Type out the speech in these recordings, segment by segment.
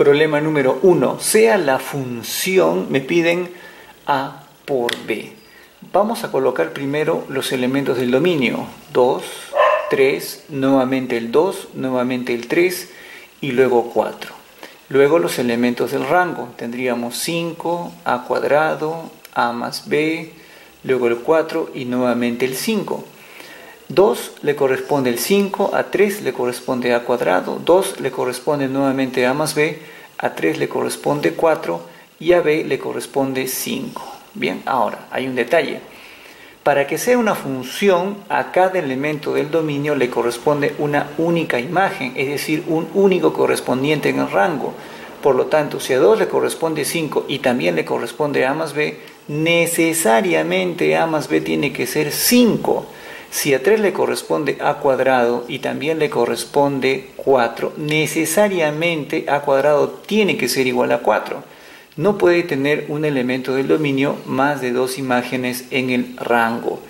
Problema número 1. Sea la función, me piden A por B. Vamos a colocar primero los elementos del dominio. 2, 3, nuevamente el 2, nuevamente el 3 y luego 4. Luego los elementos del rango. Tendríamos 5, A cuadrado, A más B, luego el 4 y nuevamente el 5. 2 le corresponde el 5, a 3 le corresponde A cuadrado, 2 le corresponde nuevamente A más B, a 3 le corresponde 4 y a B le corresponde 5. Bien, ahora hay un detalle. Para que sea una función, a cada elemento del dominio le corresponde una única imagen, es decir, un único correspondiente en el rango. Por lo tanto, si a 2 le corresponde 5 y también le corresponde A más B, necesariamente A más B tiene que ser 5. Si a 3 le corresponde A cuadrado y también le corresponde 4, necesariamente A cuadrado tiene que ser igual a 4. No puede tener un elemento del dominio más de 2 imágenes en el rango.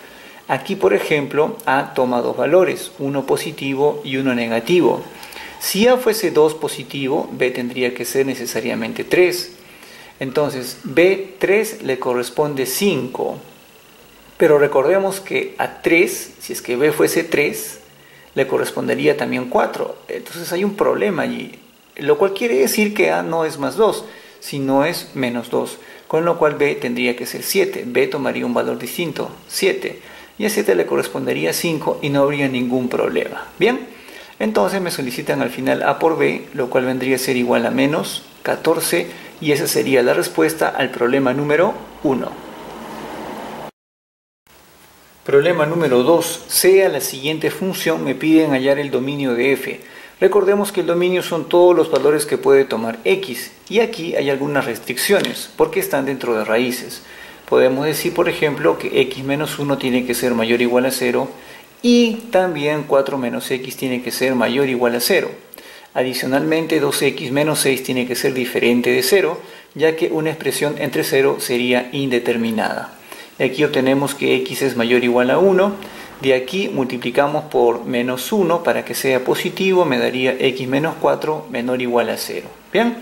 Aquí, por ejemplo, A toma dos valores, uno positivo y uno negativo. Si A fuese 2 positivo, B tendría que ser necesariamente 3. Entonces, B3 le corresponde 5. Pero recordemos que a 3, si es que B fuese 3, le correspondería también 4. Entonces hay un problema allí, lo cual quiere decir que A no es más 2, sino es menos 2, con lo cual B tendría que ser 7. B tomaría un valor distinto, 7, y a 7 le correspondería 5 y no habría ningún problema. Bien, entonces me solicitan al final A por B, lo cual vendría a ser igual a menos 14, y esa sería la respuesta al problema número 1. Problema número 2. Sea la siguiente función, me piden hallar el dominio de f. Recordemos que el dominio son todos los valores que puede tomar x, y aquí hay algunas restricciones, porque están dentro de raíces. Podemos decir, por ejemplo, que x menos 1 tiene que ser mayor o igual a 0, y también 4 menos x tiene que ser mayor o igual a 0. Adicionalmente, 2x menos 6 tiene que ser diferente de 0, ya que una expresión entre 0 sería indeterminada. De aquí obtenemos que x es mayor o igual a 1. De aquí multiplicamos por menos 1 para que sea positivo, me daría x menos 4 menor o igual a 0. Bien,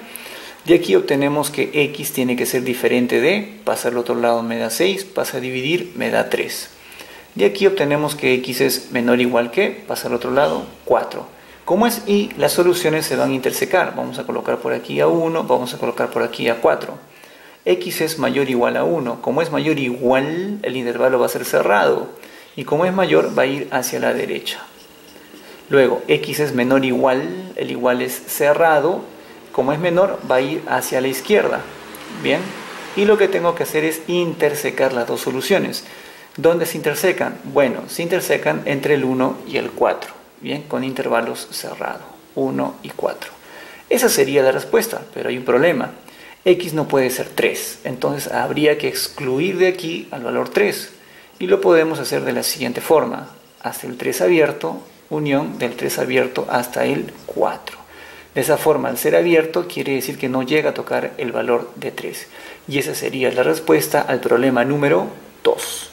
de aquí obtenemos que x tiene que ser diferente de, pasa al otro lado me da 6, pasa a dividir, me da 3. De aquí obtenemos que x es menor o igual que, pasa al otro lado, 4. Como es y, las soluciones se van a intersecar. Vamos a colocar por aquí a 1, vamos a colocar por aquí a 4. X es mayor o igual a 1. Como es mayor o igual, el intervalo va a ser cerrado. Y como es mayor, va a ir hacia la derecha. Luego, X es menor o igual, el igual es cerrado. Como es menor, va a ir hacia la izquierda. Bien. Y lo que tengo que hacer es intersecar las dos soluciones. ¿Dónde se intersecan? Bueno, se intersecan entre el 1 y el 4. Bien, con intervalos cerrados. 1 y 4. Esa sería la respuesta, pero hay un problema. X no puede ser 3, entonces habría que excluir de aquí al valor 3, y lo podemos hacer de la siguiente forma: hasta el 3 abierto, unión del 3 abierto hasta el 4. De esa forma, al ser abierto, quiere decir que no llega a tocar el valor de 3, y esa sería la respuesta al problema número 2.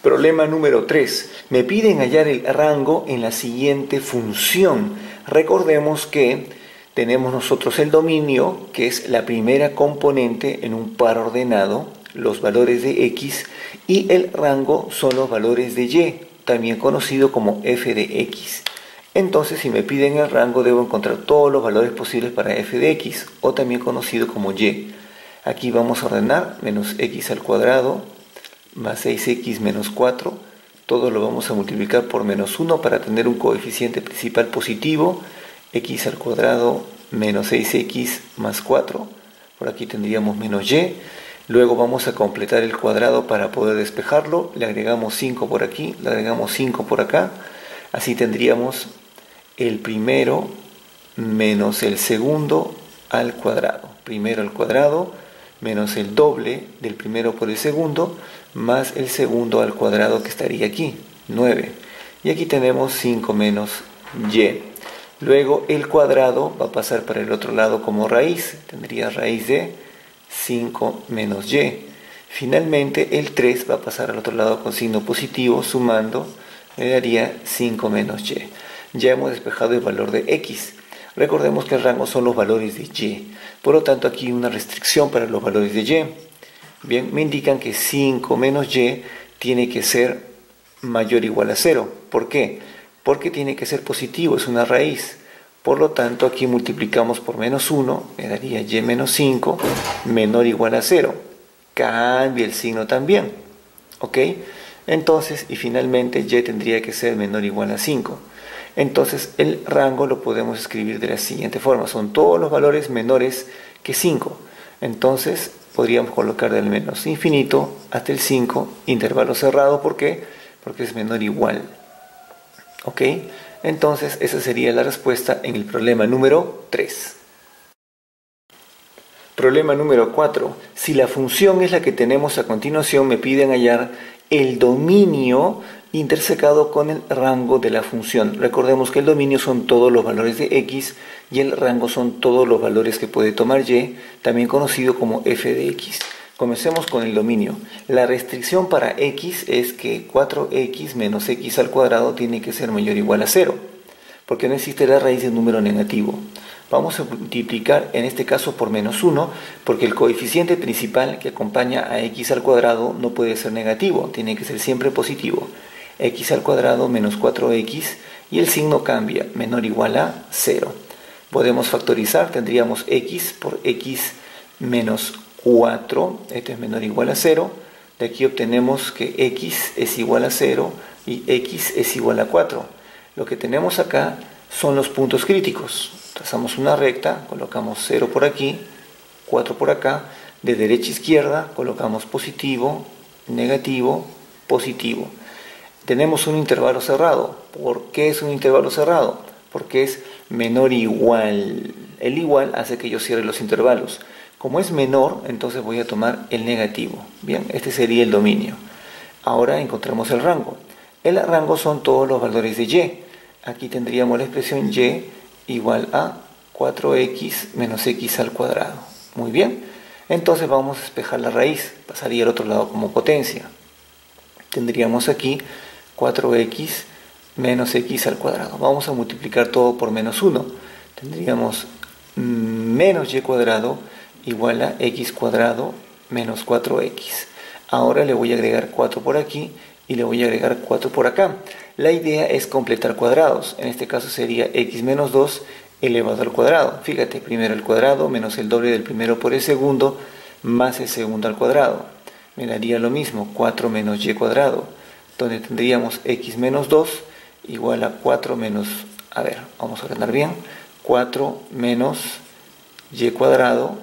Problema número 3. Me piden hallar el rango en la siguiente función. Recordemos que tenemos nosotros el dominio, que es la primera componente en un par ordenado, los valores de x, y el rango son los valores de y, también conocido como f de x. Entonces, si me piden el rango, debo encontrar todos los valores posibles para f de x, o también conocido como y. Aquí vamos a ordenar menos x al cuadrado, más 6x menos 4, todo lo vamos a multiplicar por menos 1 para tener un coeficiente principal positivo, x al cuadrado menos 6x más 4, por aquí tendríamos menos y, luego vamos a completar el cuadrado para poder despejarlo, le agregamos 5 por aquí, le agregamos 5 por acá, así tendríamos el primero menos el segundo al cuadrado, primero al cuadrado menos el doble del primero por el segundo, más el segundo al cuadrado que estaría aquí, 9, y aquí tenemos 5 menos y. Luego el cuadrado va a pasar para el otro lado como raíz, tendría raíz de 5 menos y. Finalmente el 3 va a pasar al otro lado con signo positivo, sumando, me daría 5 menos y. Ya hemos despejado el valor de x. Recordemos que el rango son los valores de y. Por lo tanto, aquí hay una restricción para los valores de y. Bien, me indican que 5 menos y tiene que ser mayor o igual a 0. ¿Por qué? Porque tiene que ser positivo, es una raíz. Por lo tanto, aquí multiplicamos por menos 1, me daría y menos 5 menor o igual a 0. Cambia el signo también. ¿Ok? Entonces, y finalmente y tendría que ser menor o igual a 5. Entonces, el rango lo podemos escribir de la siguiente forma. Son todos los valores menores que 5. Entonces, podríamos colocar del menos infinito hasta el 5, intervalo cerrado. ¿Por qué? Porque es menor o igual. ¿Ok? Entonces, esa sería la respuesta en el problema número 3. Problema número 4. Si la función es la que tenemos a continuación, me piden hallar el dominio intersecado con el rango de la función. Recordemos que el dominio son todos los valores de x y el rango son todos los valores que puede tomar y, también conocido como f de x. Comencemos con el dominio. La restricción para x es que 4x menos x al cuadrado tiene que ser mayor o igual a 0, porque no existe la raíz de un número negativo. Vamos a multiplicar en este caso por menos 1, porque el coeficiente principal que acompaña a x al cuadrado no puede ser negativo, tiene que ser siempre positivo. X al cuadrado menos 4x y el signo cambia, menor o igual a 0. Podemos factorizar, tendríamos x por x menos 4, esto es menor o igual a 0. De aquí obtenemos que x es igual a 0 y x es igual a 4. Lo que tenemos acá son los puntos críticos. Trazamos una recta, colocamos 0 por aquí, 4 por acá. De derecha a izquierda colocamos positivo, negativo, positivo. Tenemos un intervalo cerrado. ¿Por qué es un intervalo cerrado? Porque es menor o igual. El igual hace que yo cierre los intervalos. Como es menor, entonces voy a tomar el negativo. Bien, este sería el dominio. Ahora encontramos el rango. El rango son todos los valores de y. Aquí tendríamos la expresión y igual a 4x menos x al cuadrado. Muy bien. Entonces vamos a despejar la raíz. Pasaría al otro lado como potencia. Tendríamos aquí 4x menos x al cuadrado. Vamos a multiplicar todo por menos 1. Tendríamos menos y cuadrado igual a x cuadrado menos 4x. Ahora le voy a agregar 4 por aquí y le voy a agregar 4 por acá. La idea es completar cuadrados. En este caso sería x menos 2 elevado al cuadrado. Fíjate, primero el cuadrado menos el doble del primero por el segundo más el segundo al cuadrado. Me daría lo mismo, 4 menos y cuadrado, donde tendríamos x menos 2 igual a 4 menos, vamos a ordenar bien, 4 menos y cuadrado,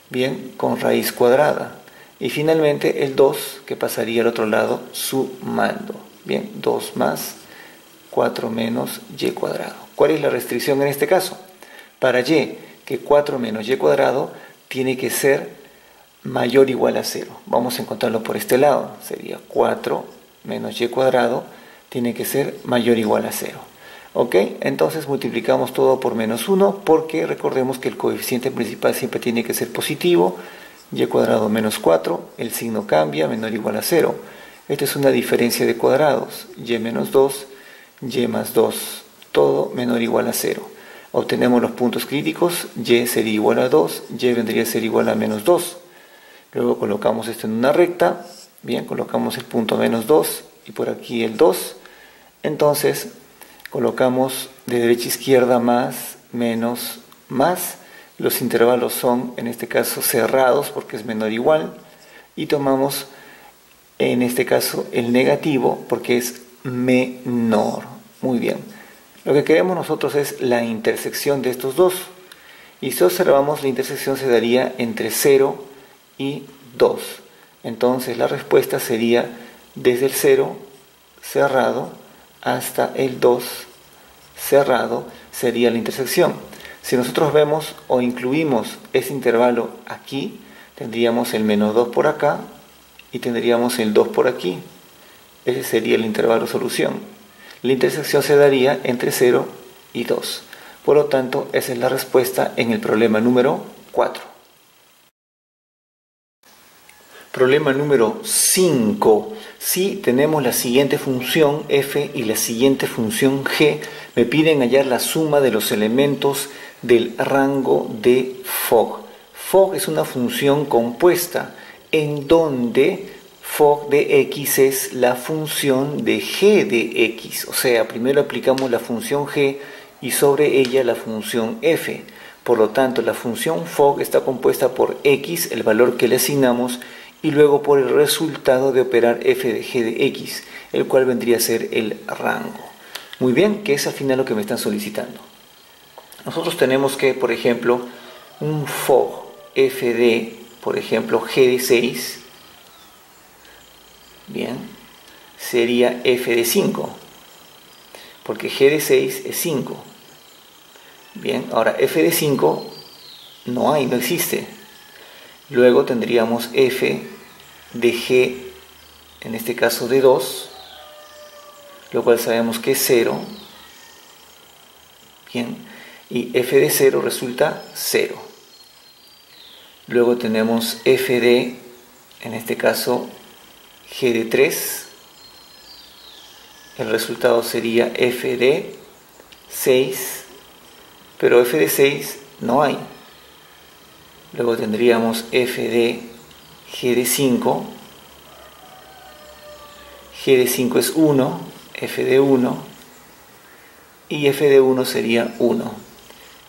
bien, con raíz cuadrada. Y finalmente el 2 que pasaría al otro lado sumando. Bien, 2 más 4 menos y cuadrado. ¿Cuál es la restricción en este caso? Para y, que 4 menos y cuadrado tiene que ser mayor o igual a 0. Vamos a encontrarlo por este lado. Sería 4 menos y cuadrado tiene que ser mayor o igual a 0. ¿Ok? Entonces multiplicamos todo por menos 1 porque recordemos que el coeficiente principal siempre tiene que ser positivo. Y cuadrado menos 4, el signo cambia, menor o igual a 0. Esta es una diferencia de cuadrados. Y menos 2, y más 2, todo menor o igual a 0. Obtenemos los puntos críticos, y sería igual a 2, y vendría a ser igual a menos 2. Luego colocamos esto en una recta, bien, colocamos el punto menos 2 y por aquí el 2. Entonces colocamos de derecha a izquierda más, menos, más. Los intervalos son, en este caso, cerrados porque es menor o igual. Y tomamos, en este caso, el negativo porque es menor. Muy bien. Lo que queremos nosotros es la intersección de estos dos. Y si observamos, la intersección se daría entre 0 y 2. Entonces la respuesta sería desde el 0 cerrado hasta el 2 cerrado sería la intersección. Si nosotros vemos o incluimos ese intervalo aquí, tendríamos el menos 2 por acá y tendríamos el 2 por aquí. Ese sería el intervalo solución. La intersección se daría entre 0 y 2. Por lo tanto, esa es la respuesta en el problema número 4. Problema número 5. Si tenemos la siguiente función f y la siguiente función g, me piden hallar la suma de los elementos del rango de Fogg. Fogg es una función compuesta en donde Fogg de x es la función de g de x. O sea, primero aplicamos la función g y sobre ella la función f. Por lo tanto, la función Fogg está compuesta por x, el valor que le asignamos, y luego por el resultado de operar f de g de x, el cual vendría a ser el rango. Muy bien, que es al final lo que me están solicitando. Nosotros tenemos que, por ejemplo, un Fogg f de, por ejemplo, g de 6, bien, sería f de 5, porque g de 6 es 5. Bien, ahora f de 5 no hay, no existe. Luego tendríamos f de g, en este caso de 2, lo cual sabemos que es 0. Bien, y f de 0 resulta 0. Luego tenemos f de, en este caso, g de 3. El resultado sería f de 6, pero f de 6 no hay. Luego tendríamos f de g de 5. G de 5 es 1, f de 1, y f de 1 sería 1.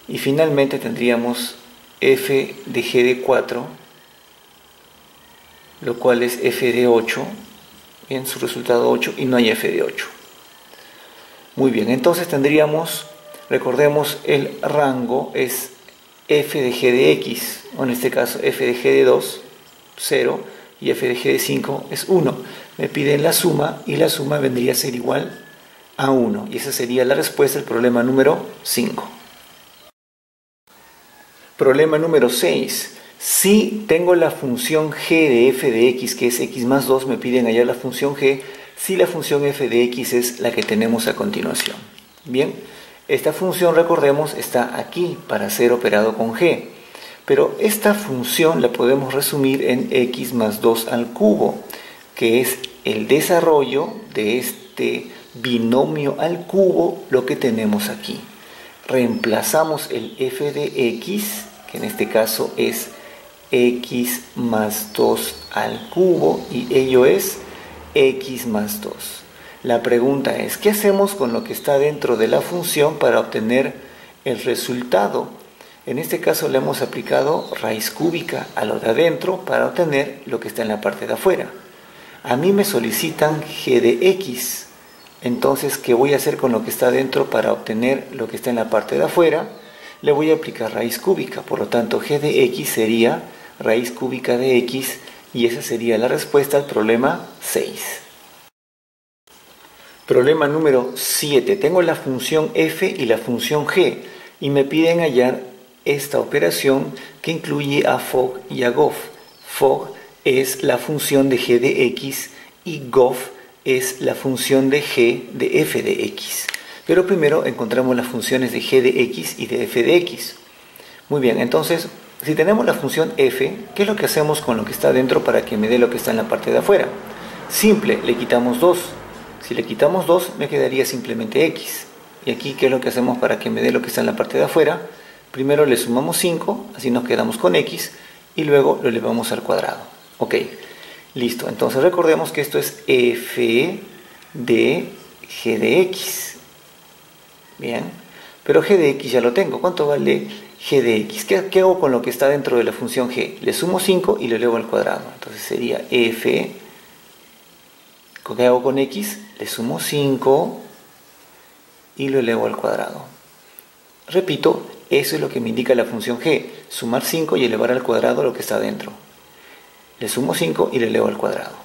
Y finalmente tendríamos f de g de 4, lo cual es f de 8. Bien, su resultado 8, y no hay f de 8. Muy bien, entonces tendríamos, recordemos, el rango es f de g de x, o en este caso f de g de 2, 0, y f de g de 5 es 1. Me piden la suma, y la suma vendría a ser igual a 1. Y esa sería la respuesta al problema número 5. Problema número 6. Si tengo la función g de f de x, que es x más 2, me piden hallar la función g, si la función f de x es la que tenemos a continuación. Bien, esta función, recordemos, está aquí para ser operado con g. Pero esta función la podemos resumir en x más 2 al cubo, que es el desarrollo de este binomio al cubo, lo que tenemos aquí. Reemplazamos el f de x, que en este caso es x más 2 al cubo, y ello es x más 2. La pregunta es, ¿qué hacemos con lo que está dentro de la función para obtener el resultado? En este caso le hemos aplicado raíz cúbica a lo de adentro para obtener lo que está en la parte de afuera. A mí me solicitan g de x. Entonces, ¿qué voy a hacer con lo que está dentro para obtener lo que está en la parte de afuera? Le voy a aplicar raíz cúbica. Por lo tanto, g de x sería raíz cúbica de x, y esa sería la respuesta al problema 6. Problema número 7. Tengo la función f y la función g, y me piden hallar esta operación que incluye a Fogg y a Goff. Fogg es la función de g de x y Goff es la función de g de f de x. Pero primero encontramos las funciones de g de x y de f de x. Muy bien, entonces, si tenemos la función f, ¿qué es lo que hacemos con lo que está dentro para que me dé lo que está en la parte de afuera? Simple, le quitamos 2. Si le quitamos 2, me quedaría simplemente x. Y aquí, ¿qué es lo que hacemos para que me dé lo que está en la parte de afuera? Primero le sumamos 5, así nos quedamos con x, y luego lo elevamos al cuadrado. Ok, listo. Entonces recordemos que esto es f de g de x. Bien, pero g de x ya lo tengo. ¿Cuánto vale g de x? ¿Qué hago con lo que está dentro de la función g? Le sumo 5 y lo elevo al cuadrado. Entonces sería f. ¿Qué hago con x? Le sumo 5 y lo elevo al cuadrado. Repito, eso es lo que me indica la función g. Sumar 5 y elevar al cuadrado lo que está dentro. Le sumo 5 y le elevo al cuadrado.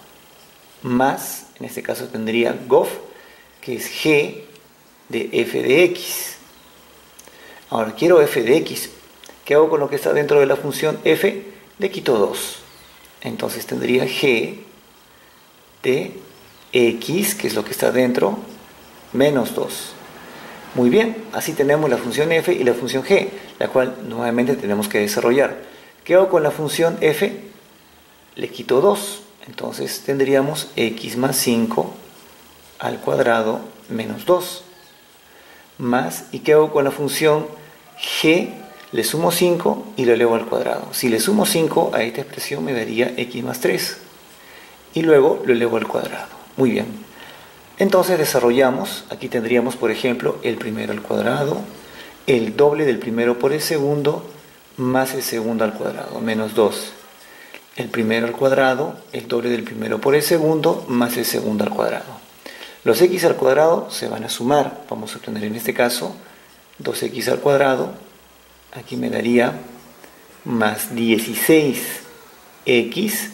Más, en este caso tendría Goff, que es g de f de x. Ahora quiero f de x. ¿Qué hago con lo que está dentro de la función f? Le quito 2. Entonces tendría g de x, que es lo que está dentro, menos 2. Muy bien, así tenemos la función f y la función g, la cual nuevamente tenemos que desarrollar. ¿Qué hago con la función f? le quito 2. Entonces tendríamos x más 5 al cuadrado menos 2. Más, ¿y qué hago con la función g? Le sumo 5 y lo elevo al cuadrado. Si le sumo 5 a esta expresión me daría x más 3. Y luego lo elevo al cuadrado. Muy bien. Entonces desarrollamos. Aquí tendríamos, por ejemplo, el primero al cuadrado, el doble del primero por el segundo, más el segundo al cuadrado, menos 2. El primero al cuadrado, el doble del primero por el segundo, más el segundo al cuadrado. Los x al cuadrado se van a sumar. Vamos a obtener en este caso 2x al cuadrado. Aquí me daría más 16x.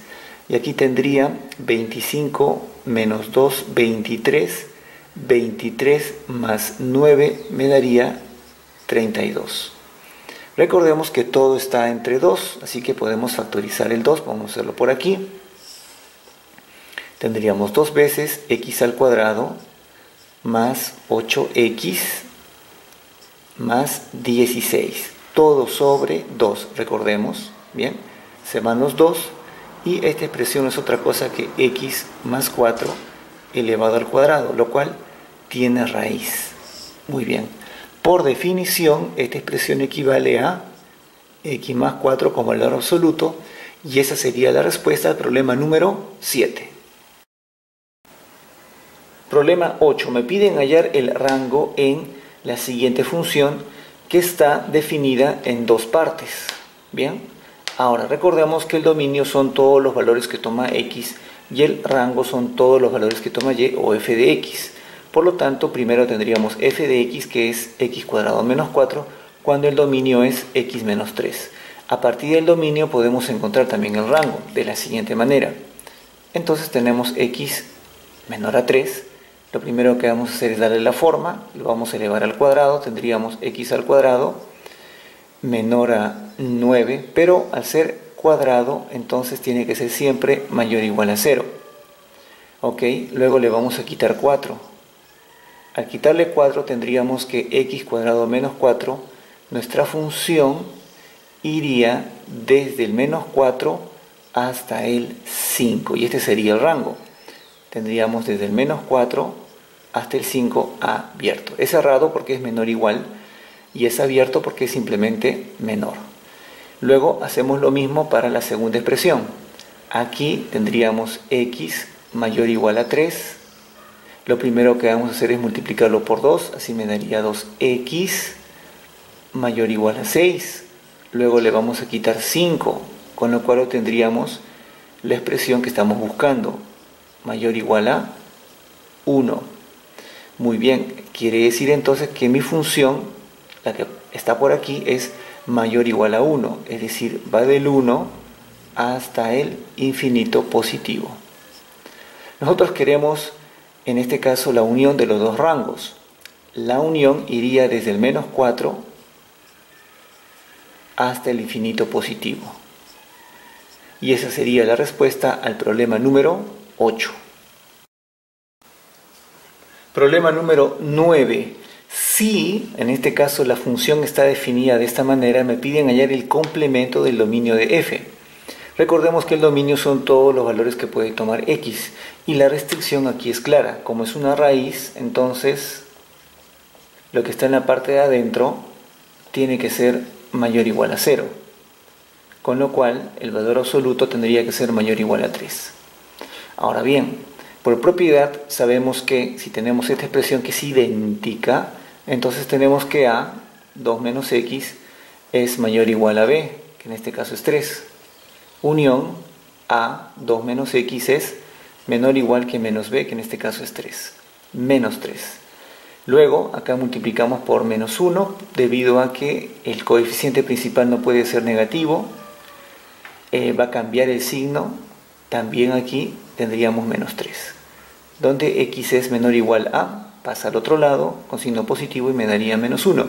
Y aquí tendría 25 menos 2, 23. 23 más 9 me daría 32. Recordemos que todo está entre 2, así que podemos factorizar el 2. Vamos a hacerlo por aquí. Tendríamos 2 veces x al cuadrado más 8x más 16. Todo sobre 2, recordemos. Bien, se van los 2 y esta expresión no es otra cosa que x más 4 elevado al cuadrado, lo cual tiene raíz. Muy bien. Por definición, esta expresión equivale a x más 4 como valor absoluto y esa sería la respuesta al problema número 7. Problema 8. Me piden hallar el rango en la siguiente función que está definida en dos partes. Bien, ahora recordemos que el dominio son todos los valores que toma x y el rango son todos los valores que toma y o f de x. Por lo tanto, primero tendríamos f de x, que es x cuadrado menos 4, cuando el dominio es x menos 3. A partir del dominio podemos encontrar también el rango de la siguiente manera. Entonces tenemos x menor a 3. Lo primero que vamos a hacer es darle la forma, lo vamos a elevar al cuadrado, tendríamos x al cuadrado menor a 9, pero al ser cuadrado entonces tiene que ser siempre mayor o igual a 0. Ok, luego le vamos a quitar 4. Al quitarle 4 tendríamos que x cuadrado menos 4, nuestra función iría desde el menos 4 hasta el 5, y este sería el rango. Tendríamos desde el menos 4 hasta el 5 abierto. Es cerrado porque es menor o igual y es abierto porque es simplemente menor. Luego hacemos lo mismo para la segunda expresión. Aquí tendríamos x mayor o igual a 3. Lo primero que vamos a hacer es multiplicarlo por 2, así me daría 2x mayor o igual a 6. Luego le vamos a quitar 5, con lo cual tendríamos la expresión que estamos buscando, mayor o igual a 1. Muy bien, quiere decir entonces que mi función, la que está por aquí, es mayor o igual a 1, es decir, va del 1 hasta el infinito positivo. Nosotros queremos, en este caso, la unión de los dos rangos. La unión iría desde el menos 4 hasta el infinito positivo. Y esa sería la respuesta al problema número 8. Problema número 9. Si, en este caso, la función está definida de esta manera, me piden hallar el complemento del dominio de f. Recordemos que el dominio son todos los valores que puede tomar x. Y la restricción aquí es clara. Como es una raíz, entonces lo que está en la parte de adentro tiene que ser mayor o igual a 0. Con lo cual, el valor absoluto tendría que ser mayor o igual a 3. Ahora bien, por propiedad sabemos que si tenemos esta expresión que es idéntica, entonces tenemos que a, 2 menos x, es mayor o igual a b, que en este caso es 3. Unión a, 2 menos x es menor o igual que menos b, que en este caso es 3. Menos 3. Luego, acá multiplicamos por menos 1, debido a que el coeficiente principal no puede ser negativo. Va a cambiar el signo. También aquí tendríamos menos 3. Donde x es menor o igual a, pasa al otro lado con signo positivo y me daría menos 1.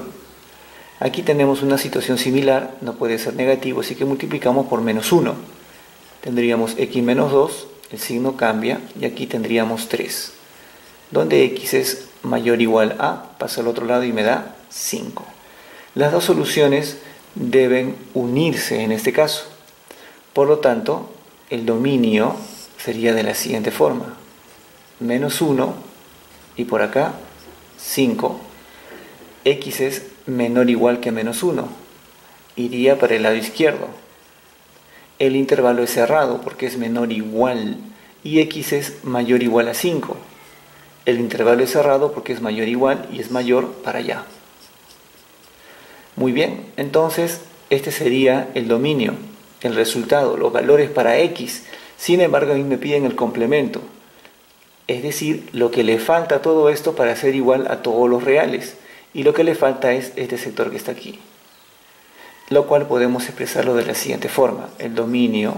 Aquí tenemos una situación similar, no puede ser negativo, así que multiplicamos por menos 1. Tendríamos x menos 2, el signo cambia y aquí tendríamos 3. Donde x es mayor o igual a, pasa al otro lado y me da 5. Las dos soluciones deben unirse en este caso. Por lo tanto, el dominio sería de la siguiente forma. Menos 1 y por acá 5. X es menor o igual que menos 1. Iría para el lado izquierdo. El intervalo es cerrado porque es menor o igual y X es mayor o igual a 5. El intervalo es cerrado porque es mayor o igual y es mayor para allá. Muy bien, entonces este sería el dominio, el resultado, los valores para X. Sin embargo, a mí me piden el complemento. Es decir, lo que le falta a todo esto para ser igual a todos los reales. Y lo que le falta es este sector que está aquí. Lo cual podemos expresarlo de la siguiente forma. El dominio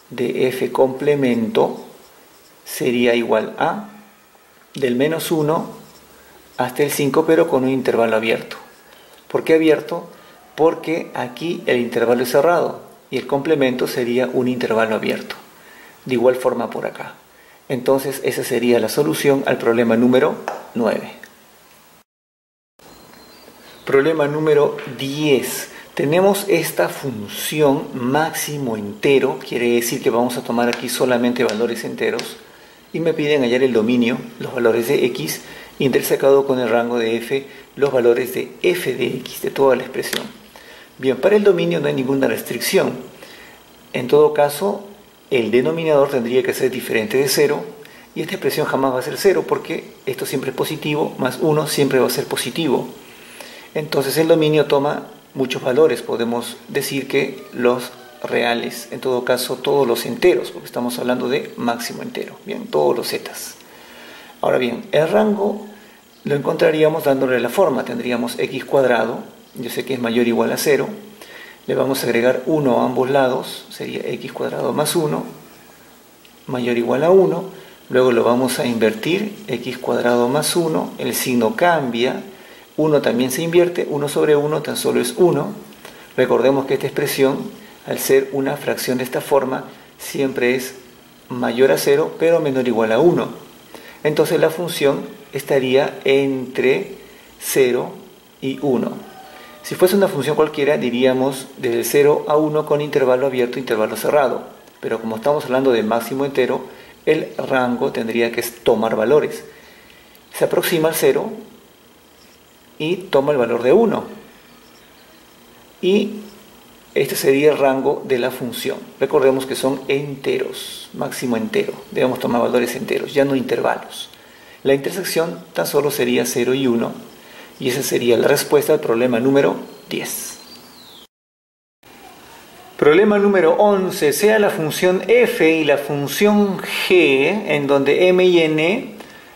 de f complemento sería igual a del menos 1 hasta el 5, pero con un intervalo abierto. ¿Por qué abierto? Porque aquí el intervalo es cerrado y el complemento sería un intervalo abierto. De igual forma por acá. Entonces esa sería la solución al problema número 9. Problema número 10. Tenemos esta función máximo entero, quiere decir que vamos a tomar aquí solamente valores enteros, y me piden hallar el dominio, los valores de x, intersecado con el rango de f, los valores de f de x, de toda la expresión. Bien, para el dominio no hay ninguna restricción. En todo caso, el denominador tendría que ser diferente de 0, y esta expresión jamás va a ser 0, porque esto siempre es positivo, más 1 siempre va a ser positivo. Entonces el dominio toma muchos valores, podemos decir que los reales, en todo caso todos los enteros, porque estamos hablando de máximo entero, bien, todos los zetas. Ahora bien, el rango lo encontraríamos dándole la forma, tendríamos x cuadrado, yo sé que es mayor o igual a 0, le vamos a agregar 1 a ambos lados, sería x cuadrado más 1, mayor o igual a 1, luego lo vamos a invertir, x cuadrado más 1, el signo cambia, 1 también se invierte, 1 sobre 1 tan solo es 1. Recordemos que esta expresión, al ser una fracción de esta forma, siempre es mayor a 0, pero menor o igual a 1. Entonces la función estaría entre 0 y 1. Si fuese una función cualquiera, diríamos desde 0 a 1 con intervalo abierto, intervalo cerrado. Pero como estamos hablando de máximo entero, el rango tendría que tomar valores. Se aproxima al 0, y toma el valor de 1. Y este sería el rango de la función. Recordemos que son enteros, máximo entero. Debemos tomar valores enteros, ya no intervalos. La intersección tan solo sería 0 y 1. Y esa sería la respuesta al problema número 10. Problema número 11. Sea la función f y la función g, en donde m y n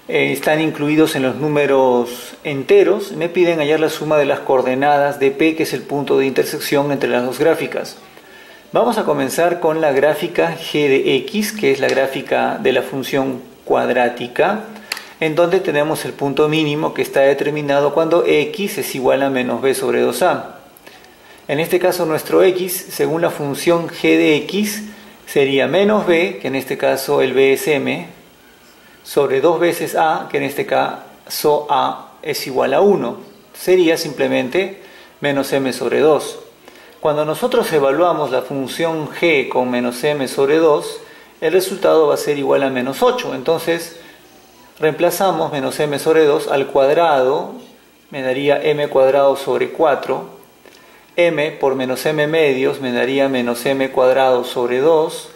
están incluidos en los números enteros, me piden hallar la suma de las coordenadas de P, que es el punto de intersección entre las dos gráficas. Vamos a comenzar con la gráfica g de x, que es la gráfica de la función cuadrática, en donde tenemos el punto mínimo que está determinado cuando x es igual a menos b sobre 2a. En este caso nuestro x, según la función g de x, sería menos b, que en este caso el b es m, sobre 2 veces a, que en este caso a es igual a 1. Sería simplemente menos m sobre 2. Cuando nosotros evaluamos la función g con menos m sobre 2, el resultado va a ser igual a menos 8. Entonces, reemplazamos menos m sobre 2 al cuadrado, me daría m cuadrado sobre 4. M por menos m medios me daría menos m cuadrado sobre 2.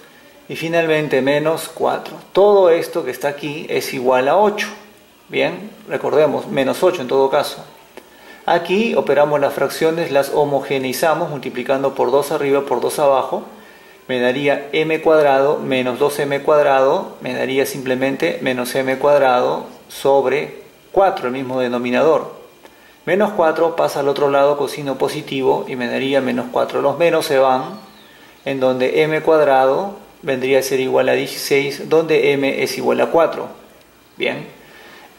Y finalmente menos 4. Todo esto que está aquí es igual a 8. Bien, recordemos, menos 8 en todo caso. Aquí operamos las fracciones, las homogeneizamos multiplicando por 2 arriba por 2 abajo. Me daría m cuadrado menos 2m cuadrado, me daría simplemente menos m cuadrado sobre 4, el mismo denominador. Menos 4 pasa al otro lado con signo positivo y me daría menos 4. Los menos se van, en donde m cuadrado vendría a ser igual a 16, donde m es igual a 4. Bien,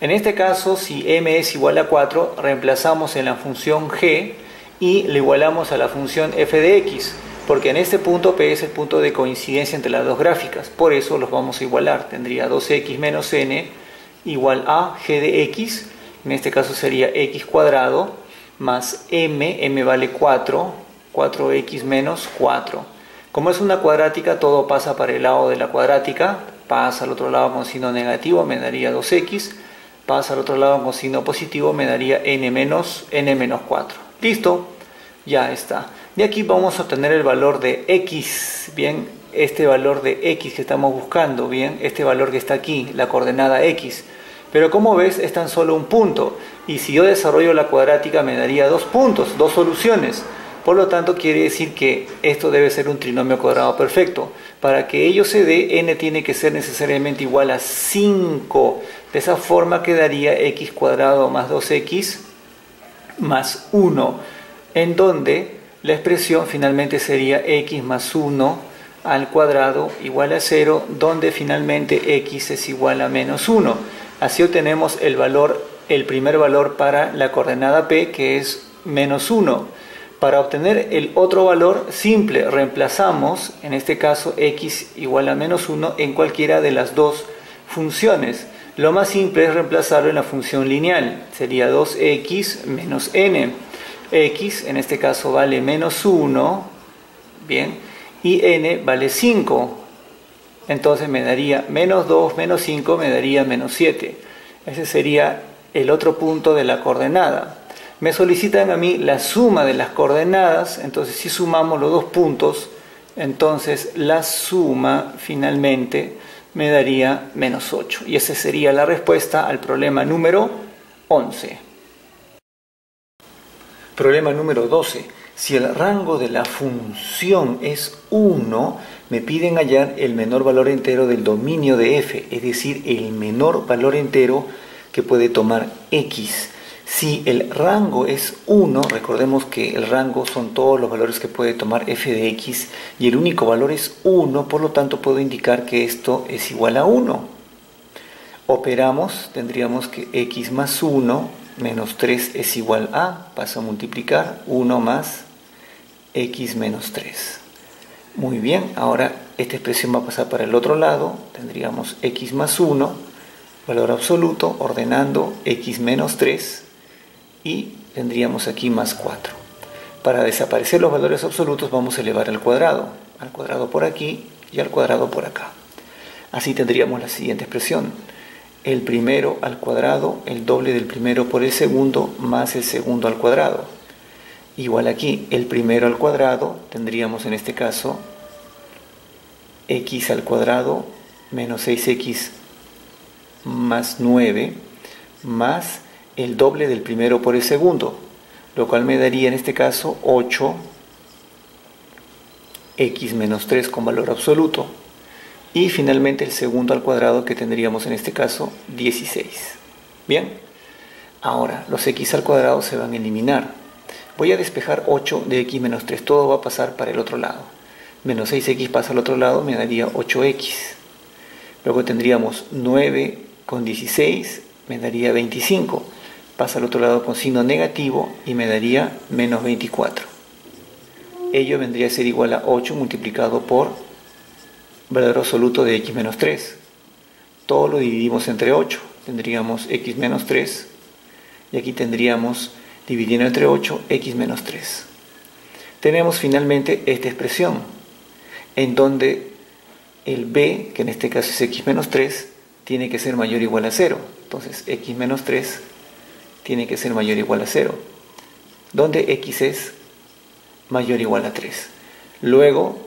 en este caso, si m es igual a 4, reemplazamos en la función g y le igualamos a la función f de x, porque en este punto P es el punto de coincidencia entre las dos gráficas, por eso los vamos a igualar. Tendría 2x menos n igual a g de x, en este caso sería x cuadrado, más m vale 4, 4x menos 4. Como es una cuadrática, todo pasa para el lado de la cuadrática, pasa al otro lado con signo negativo, me daría 2x, pasa al otro lado con signo positivo, me daría n menos 4. Listo, ya está. De aquí vamos a obtener el valor de x, bien, este valor de x que estamos buscando, bien, este valor que está aquí, la coordenada x. Pero como ves, es tan solo un punto, y si yo desarrollo la cuadrática me daría 2 puntos, 2 soluciones. Por lo tanto, quiere decir que esto debe ser un trinomio cuadrado perfecto. Para que ello se dé, n tiene que ser necesariamente igual a 5. De esa forma quedaría x cuadrado más 2x más 1, en donde la expresión finalmente sería x más 1 al cuadrado igual a 0, donde finalmente x es igual a menos 1. Así obtenemos el primer valor para la coordenada p, que es menos 1. Para obtener el otro valor simple, reemplazamos, en este caso, x igual a menos 1 en cualquiera de las dos funciones. Lo más simple es reemplazarlo en la función lineal. Sería 2x menos n. X, en este caso, vale menos 1, bien, y n vale 5. Entonces me daría menos 2 menos 5, me daría menos 7. Ese sería el otro punto de la coordenada. Me solicitan a mí la suma de las coordenadas, entonces si sumamos los dos puntos, entonces la suma finalmente me daría menos 8. Y esa sería la respuesta al problema número 11. Problema número 12. Si el rango de la función es 1, me piden hallar el menor valor entero del dominio de f, es decir, el menor valor entero que puede tomar x. Si el rango es 1, recordemos que el rango son todos los valores que puede tomar f de x y el único valor es 1, por lo tanto puedo indicar que esto es igual a 1. Operamos, tendríamos que x más 1 menos 3 es igual a, paso a multiplicar, 1 más x menos 3. Muy bien, ahora esta expresión va a pasar para el otro lado, tendríamos x más 1, valor absoluto, ordenando x menos 3, y tendríamos aquí más 4. Para desaparecer los valores absolutos vamos a elevar al cuadrado por aquí y al cuadrado por acá. Así tendríamos la siguiente expresión: el primero al cuadrado, el doble del primero por el segundo, más el segundo al cuadrado. Igual aquí, el primero al cuadrado, tendríamos en este caso x al cuadrado menos 6x más 9, más el doble del primero por el segundo, lo cual me daría en este caso 8x menos 3 con valor absoluto, y finalmente el segundo al cuadrado, que tendríamos en este caso 16. Bien, ahora los x al cuadrado se van a eliminar. Voy a despejar 8 de x menos 3, todo va a pasar para el otro lado. Menos 6x pasa al otro lado, me daría 8x. Luego tendríamos 9 con 16, me daría 25. Pasa al otro lado con signo negativo y me daría menos 24. Ello vendría a ser igual a 8 multiplicado por valor absoluto de x menos 3. Todo lo dividimos entre 8. Tendríamos x menos 3. Y aquí tendríamos, dividiendo entre 8, x menos 3. Tenemos finalmente esta expresión, en donde el b, que en este caso es x menos 3, tiene que ser mayor o igual a 0. Entonces x menos 3 tiene que ser mayor o igual a 0, donde x es mayor o igual a 3. Luego,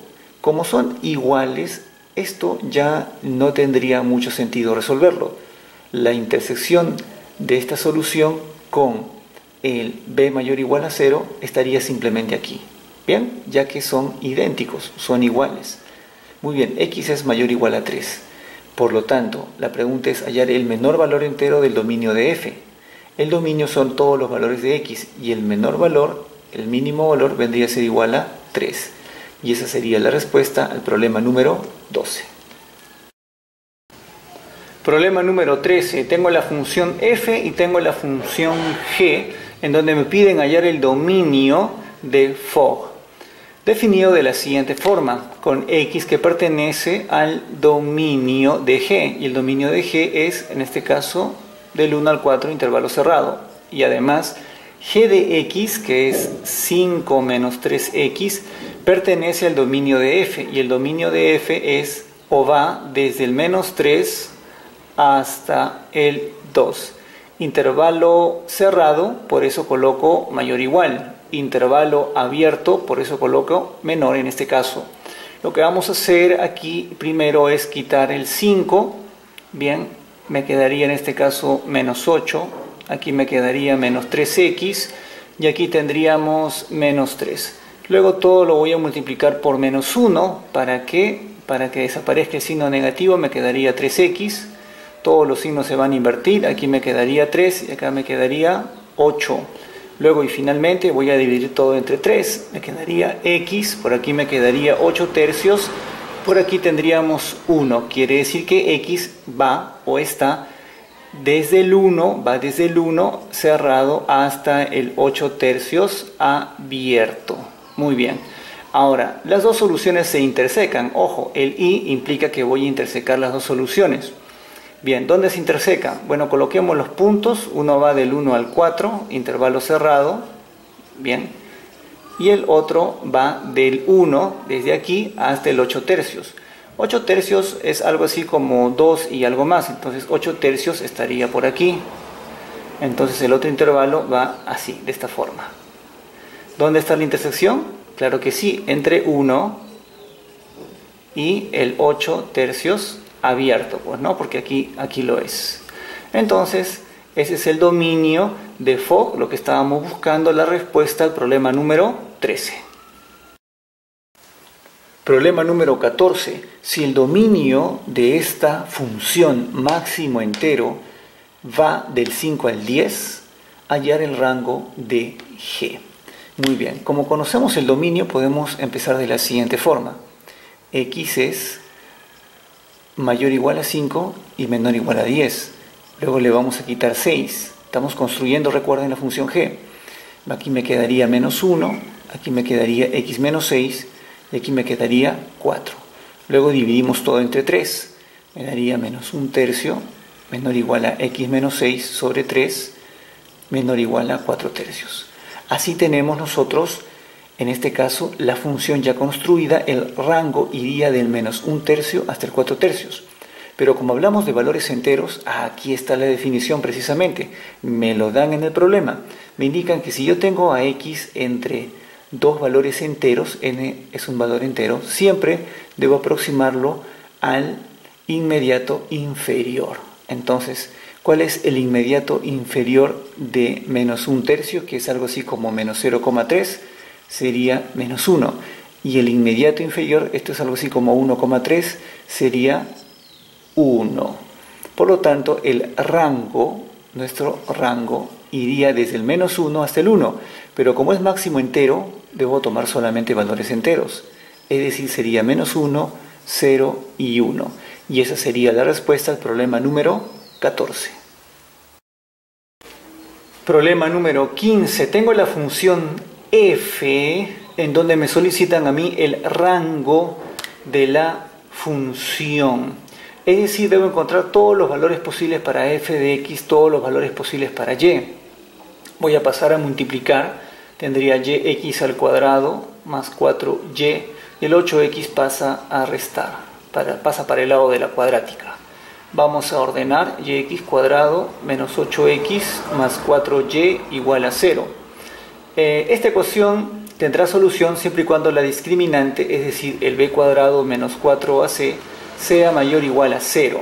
como son iguales, esto ya no tendría mucho sentido resolverlo. La intersección de esta solución con el b mayor o igual a 0 estaría simplemente aquí. Bien, ya que son idénticos, son iguales. Muy bien, x es mayor o igual a 3. Por lo tanto, la pregunta es hallar el menor valor entero del dominio de f. El dominio son todos los valores de x y el menor valor, el mínimo valor, vendría a ser igual a 3. Y esa sería la respuesta al problema número 12. Problema número 13. Tengo la función f y tengo la función g, en donde me piden hallar el dominio de Fogg, definido de la siguiente forma: con x que pertenece al dominio de g, y el dominio de g es, en este caso, del 1 al 4, intervalo cerrado, y además g de x, que es 5 menos 3x, pertenece al dominio de f, y el dominio de f es o va desde el menos 3 hasta el 2. Intervalo cerrado, por eso coloco mayor o igual. Intervalo abierto, por eso coloco menor en este caso. Lo que vamos a hacer aquí primero es quitar el 5. Bien, me quedaría en este caso menos 8. Aquí me quedaría menos 3x y aquí tendríamos menos 3. Luego todo lo voy a multiplicar por menos 1. ¿Para qué? Para que desaparezca el signo negativo me quedaría 3x. Todos los signos se van a invertir. Aquí me quedaría 3 y acá me quedaría 8. Luego y finalmente voy a dividir todo entre 3. Me quedaría x. Por aquí me quedaría 8 tercios. Por aquí tendríamos 1. Quiere decir que x va o está desde el 1, va desde el 1 cerrado hasta el 8 tercios abierto. Muy bien. Ahora, las dos soluciones se intersecan. Ojo, el y implica que voy a intersecar las dos soluciones. Bien, ¿dónde se interseca? Bueno, coloquemos los puntos. Uno va del 1 al 4, intervalo cerrado. Bien. Y el otro va del 1, desde aquí, hasta el 8 tercios. 8 tercios es algo así como 2 y algo más. Entonces 8 tercios estaría por aquí. Entonces el otro intervalo va así, de esta forma. ¿Dónde está la intersección? Claro que sí, entre 1 y el 8 tercios abierto, pues no, porque aquí lo es. Entonces, ese es el dominio de Fogg, lo que estábamos buscando, la respuesta al problema número 13. Problema número 14. Si el dominio de esta función máximo entero va del 5 al 10, hallar el rango de g. Muy bien, como conocemos el dominio, podemos empezar de la siguiente forma. X es mayor o igual a 5 y menor o igual a 10. Luego le vamos a quitar 6. Estamos construyendo, recuerden, la función g. Aquí me quedaría menos 1, aquí me quedaría x menos 6 y aquí me quedaría 4. Luego dividimos todo entre 3. Me daría menos 1 tercio menor o igual a x menos 6 sobre 3 menor o igual a 4 tercios. Así tenemos nosotros, en este caso, la función ya construida. El rango iría del menos 1 tercio hasta el 4 tercios. Pero como hablamos de valores enteros, aquí está la definición precisamente. Me lo dan en el problema. Me indican que si yo tengo a x entre dos valores enteros, n es un valor entero, siempre debo aproximarlo al inmediato inferior. Entonces, ¿cuál es el inmediato inferior de menos 1 tercio? Que es algo así como menos 0,3, sería menos 1. Y el inmediato inferior, esto es algo así como 1,3, sería 1. Por lo tanto, el rango, nuestro rango, iría desde el menos 1 hasta el 1. Pero como es máximo entero, debo tomar solamente valores enteros. Es decir, sería menos 1, 0 y 1. Y esa sería la respuesta al problema número 14. Problema número 15. Tengo la función f en donde me solicitan a mí el rango de la función. Es decir, debo encontrar todos los valores posibles para f de x, todos los valores posibles para y. Voy a pasar a multiplicar. Tendría yx al cuadrado más 4y y el 8x pasa a restar, pasa para el lado de la cuadrática. Vamos a ordenar yx cuadrado menos 8x más 4y igual a 0. Esta ecuación tendrá solución siempre y cuando la discriminante, es decir, el b cuadrado menos 4ac, sea mayor o igual a 0.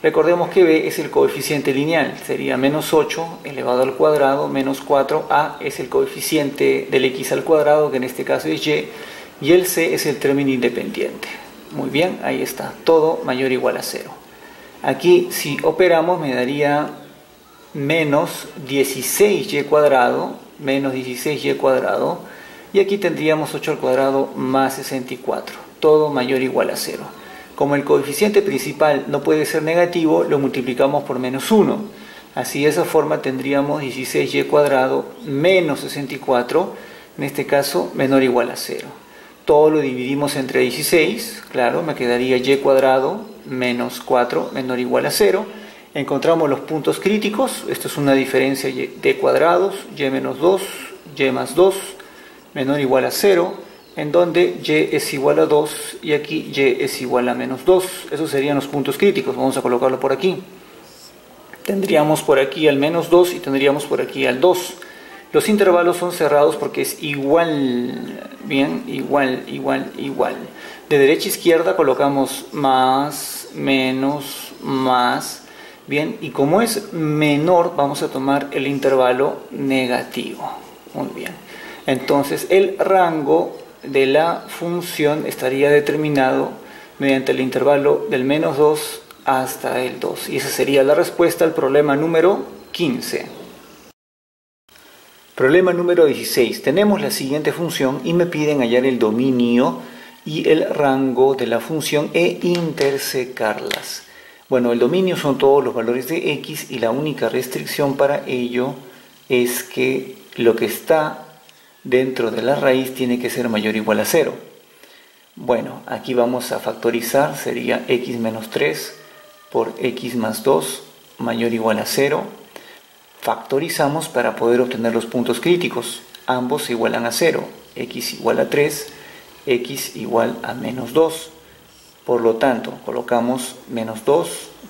Recordemos que b es el coeficiente lineal, sería menos 8 elevado al cuadrado menos 4a es el coeficiente del x al cuadrado, que en este caso es y el c es el término independiente. Muy bien, ahí está, todo mayor o igual a 0. Aquí si operamos me daría menos 16y cuadrado, y aquí tendríamos 8 al cuadrado más 64, todo mayor o igual a 0. Como el coeficiente principal no puede ser negativo, lo multiplicamos por menos 1. Así de esa forma tendríamos 16y cuadrado menos 64, en este caso menor o igual a 0. Todo lo dividimos entre 16, claro, me quedaría y cuadrado menos 4 menor o igual a 0. Encontramos los puntos críticos. Esto es una diferencia de cuadrados, y menos 2, y más 2, menor o igual a 0, en donde y es igual a 2 y aquí y es igual a menos 2. Esos serían los puntos críticos. Vamos a colocarlo por aquí. Tendríamos por aquí al menos 2 y tendríamos por aquí al 2. Los intervalos son cerrados porque es igual. Bien, igual, igual, igual. De derecha a izquierda colocamos más, menos, más. Bien, y como es menor, vamos a tomar el intervalo negativo. Muy bien. Entonces, el rango de la función estaría determinado mediante el intervalo del menos 2 hasta el 2. Y esa sería la respuesta al problema número 15. Problema número 16. Tenemos la siguiente función y me piden hallar el dominio y el rango de la función e intersecarlas. Bueno, el dominio son todos los valores de x y la única restricción para ello es que lo que está dentro de la raíz tiene que ser mayor o igual a 0. Bueno, aquí vamos a factorizar, sería x menos 3 por x más 2 mayor o igual a 0. Factorizamos para poder obtener los puntos críticos. Ambos se igualan a 0. X igual a 3, x igual a menos 2. Por lo tanto, colocamos menos 2,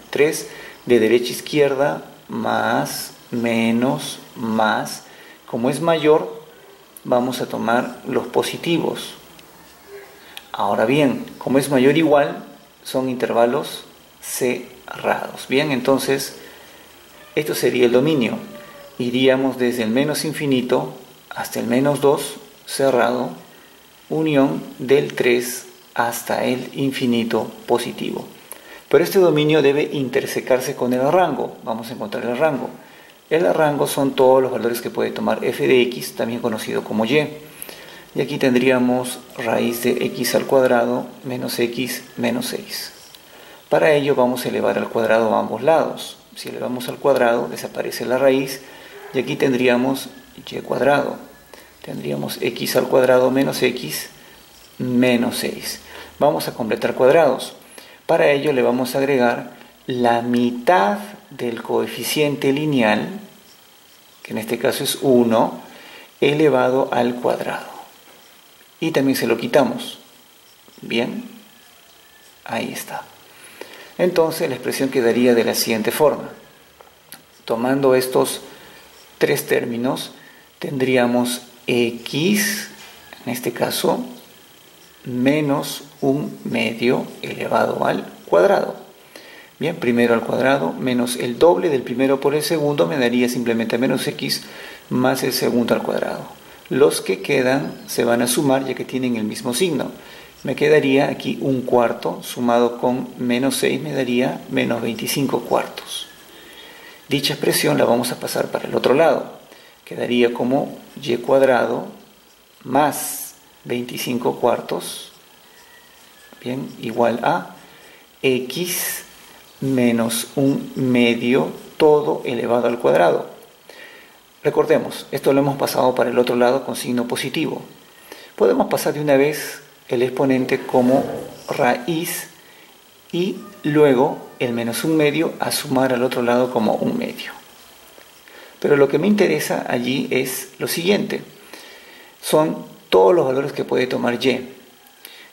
3, de derecha a izquierda, más, menos, más. Como es mayor, vamos a tomar los positivos. Ahora bien, como es mayor o igual, son intervalos cerrados. Bien, entonces, esto sería el dominio. Iríamos desde el menos infinito hasta el menos 2, cerrado, unión del 3 hasta el infinito positivo. Pero este dominio debe intersecarse con el rango. Vamos a encontrar el rango. El rango son todos los valores que puede tomar f de x, también conocido como y. Y aquí tendríamos raíz de x al cuadrado menos x menos 6. Para ello vamos a elevar al cuadrado a ambos lados. Si elevamos al cuadrado, desaparece la raíz y aquí tendríamos y cuadrado. Tendríamos x al cuadrado menos x menos 6. Vamos a completar cuadrados. Para ello le vamos a agregar la mitad del coeficiente lineal, que en este caso es 1, elevado al cuadrado. Y también se lo quitamos. Bien, ahí está. Entonces la expresión quedaría de la siguiente forma. Tomando estos tres términos, tendríamos x, en este caso, menos 1/2 elevado al cuadrado. Bien, primero al cuadrado menos el doble del primero por el segundo me daría simplemente menos x más el segundo al cuadrado. Los que quedan se van a sumar ya que tienen el mismo signo. Me quedaría aquí 1/4 sumado con menos 6 me daría menos 25 cuartos. Dicha expresión la vamos a pasar para el otro lado. Quedaría como y cuadrado más 25 cuartos, bien, igual a x menos 1/2 todo elevado al cuadrado. Recordemos, esto lo hemos pasado para el otro lado con signo positivo. Podemos pasar de una vez el exponente como raíz y luego el menos 1/2 a sumar al otro lado como 1/2. Pero lo que me interesa allí es lo siguiente. Son todos los valores que puede tomar y.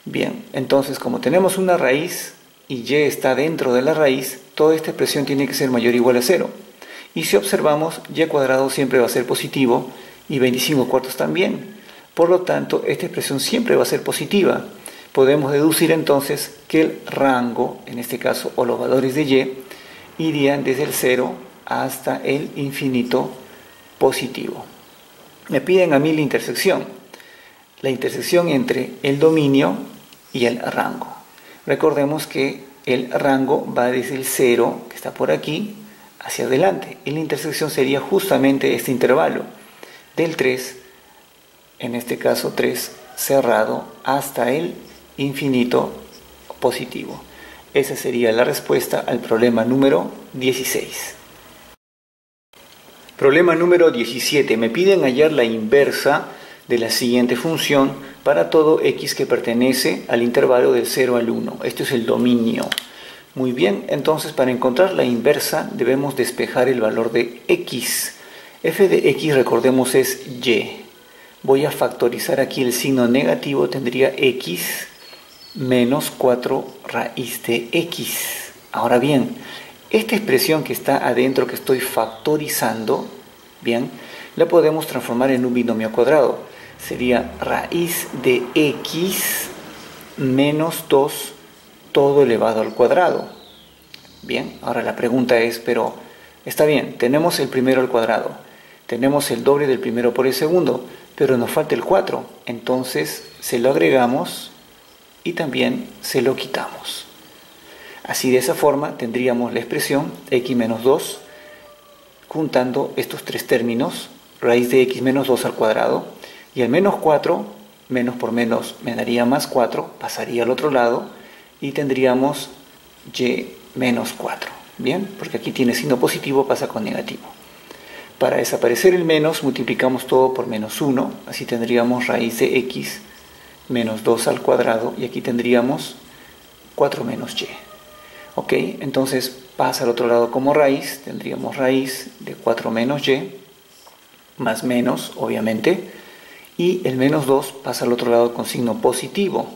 Bien, entonces como tenemos una raíz y y está dentro de la raíz, toda esta expresión tiene que ser mayor o igual a 0. Y si observamos, y cuadrado siempre va a ser positivo y 25 cuartos también. Por lo tanto, esta expresión siempre va a ser positiva. Podemos deducir entonces que el rango, en este caso, o los valores de y, irían desde el 0 hasta el infinito positivo. Me piden a mí la intersección entre el dominio y el rango. Recordemos que el rango va desde el 0, que está por aquí, hacia adelante. Y la intersección sería justamente este intervalo, del 3, en este caso 3, cerrado, hasta el infinito positivo. Esa sería la respuesta al problema número 16. Problema número 17. Me piden hallar la inversa de la siguiente función para todo x que pertenece al intervalo del 0 al 1. Esto es el dominio. Muy bien, entonces para encontrar la inversa debemos despejar el valor de x. F de x, recordemos, es y. Voy a factorizar aquí el signo negativo, tendría x menos 4 raíz de x. Ahora bien, esta expresión que está adentro, que estoy factorizando, bien, la podemos transformar en un binomio cuadrado. Sería raíz de x menos 2 todo elevado al cuadrado. Bien, ahora la pregunta es, pero está bien, tenemos el primero al cuadrado, tenemos el doble del primero por el segundo, pero nos falta el 4, entonces se lo agregamos y también se lo quitamos. Así, de esa forma tendríamos la expresión x menos 2 juntando estos tres términos, raíz de x menos 2 al cuadrado, y el menos 4, menos por menos me daría más 4, pasaría al otro lado y tendríamos y menos 4. Bien, porque aquí tiene signo positivo, pasa con negativo. Para desaparecer el menos, multiplicamos todo por menos 1, así tendríamos raíz de x menos 2 al cuadrado, y aquí tendríamos 4 menos y. Ok, entonces pasa al otro lado como raíz, tendríamos raíz de 4 menos y, más menos, obviamente, y el menos 2 pasa al otro lado con signo positivo,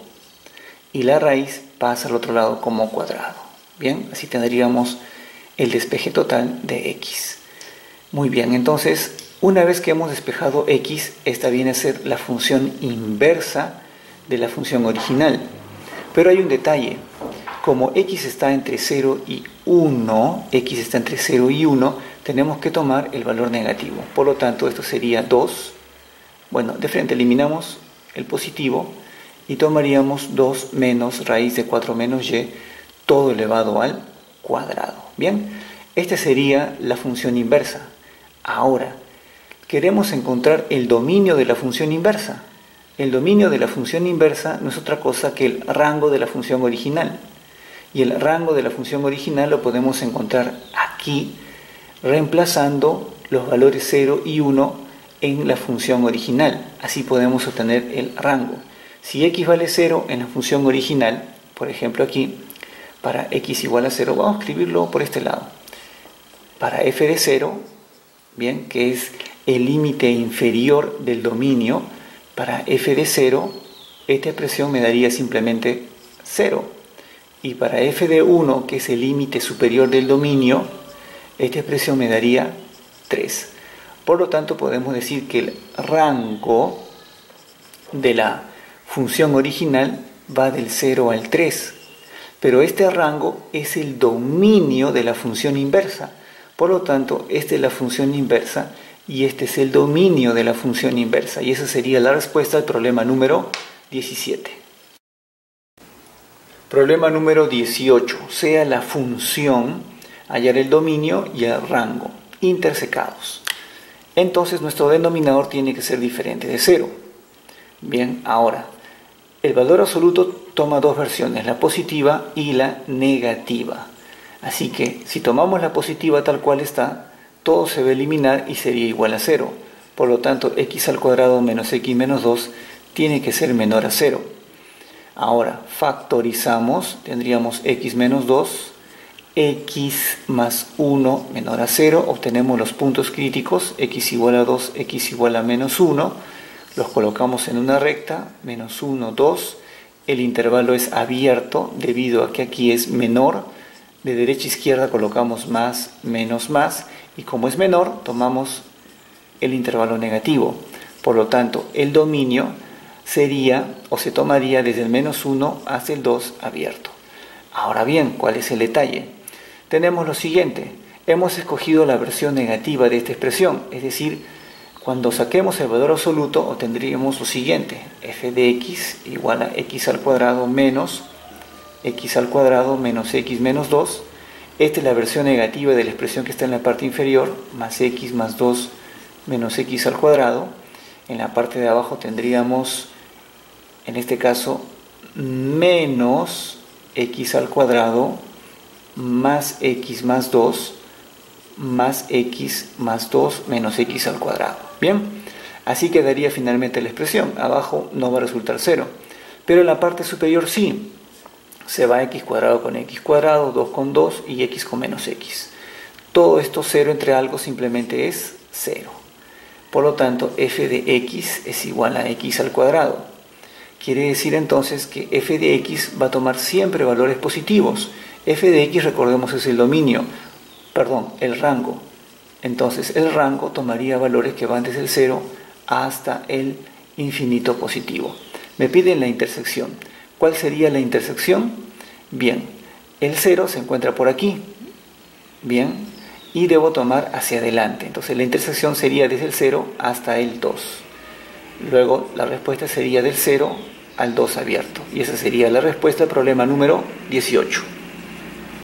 y la raíz pasa al otro lado como cuadrado. Bien, así tendríamos el despeje total de x. Muy bien, entonces, una vez que hemos despejado x, esta viene a ser la función inversa de la función original. Pero hay un detalle. Como x está entre 0 y 1, tenemos que tomar el valor negativo. Por lo tanto, esto sería 2. Bueno, de frente eliminamos el positivo y tomaríamos 2 menos raíz de 4 menos y, todo elevado al cuadrado. Bien, esta sería la función inversa. Ahora, queremos encontrar el dominio de la función inversa. El dominio de la función inversa no es otra cosa que el rango de la función original. Y el rango de la función original lo podemos encontrar aquí, reemplazando los valores 0 y 1 en la función original. Así podemos obtener el rango. Si x vale 0 en la función original, por ejemplo aquí, para x igual a 0, vamos a escribirlo por este lado. Para f de 0, bien, que es el límite inferior del dominio, para f de 0, esta expresión me daría simplemente 0. Y para f de 1, que es el límite superior del dominio, esta expresión me daría 3. Por lo tanto, podemos decir que el rango de la función original va del 0 al 3. Pero este rango es el dominio de la función inversa. Por lo tanto, esta es la función inversa y este es el dominio de la función inversa. Y esa sería la respuesta al problema número 17. Problema número 18. Sea la función, hallar el dominio y el rango, intersecados. Entonces nuestro denominador tiene que ser diferente de 0. Bien, ahora, el valor absoluto toma dos versiones, la positiva y la negativa. Así que si tomamos la positiva tal cual está, todo se va a eliminar y sería igual a 0. Por lo tanto, x al cuadrado menos x menos 2 tiene que ser menor a 0. Ahora, factorizamos, tendríamos x menos 2, x más 1 menor a 0, obtenemos los puntos críticos, x igual a 2, x igual a menos 1, los colocamos en una recta, menos 1, 2, el intervalo es abierto debido a que aquí es menor, de derecha a izquierda colocamos más, menos, más, y como es menor, tomamos el intervalo negativo. Por lo tanto, el dominio sería o se tomaría desde el menos 1 hasta el 2 abierto. Ahora bien, ¿cuál es el detalle? Tenemos lo siguiente, hemos escogido la versión negativa de esta expresión, es decir, cuando saquemos el valor absoluto obtendríamos lo siguiente, f de x igual a x al cuadrado menos x al cuadrado menos x menos 2. Esta es la versión negativa de la expresión que está en la parte inferior, más x más 2 menos x al cuadrado. En la parte de abajo tendríamos, en este caso, menos x al cuadrado más x más 2 más x más 2 menos x al cuadrado. Bien, así quedaría finalmente la expresión. Abajo no va a resultar 0, pero en la parte superior sí. Se va x cuadrado con x cuadrado, 2 con 2 y x con menos x. Todo esto 0 entre algo simplemente es 0. Por lo tanto, f de x es igual a x al cuadrado. Quiere decir entonces que f de x va a tomar siempre valores positivos. F de x, recordemos, es el dominio, perdón, el rango. Entonces el rango tomaría valores que van desde el 0 hasta el infinito positivo. Me piden la intersección. ¿Cuál sería la intersección? Bien, el 0 se encuentra por aquí. Bien, y debo tomar hacia adelante. Entonces la intersección sería desde el 0 hasta el 2. Luego la respuesta sería del 0 al 2 abierto. Y esa sería la respuesta al problema número 18.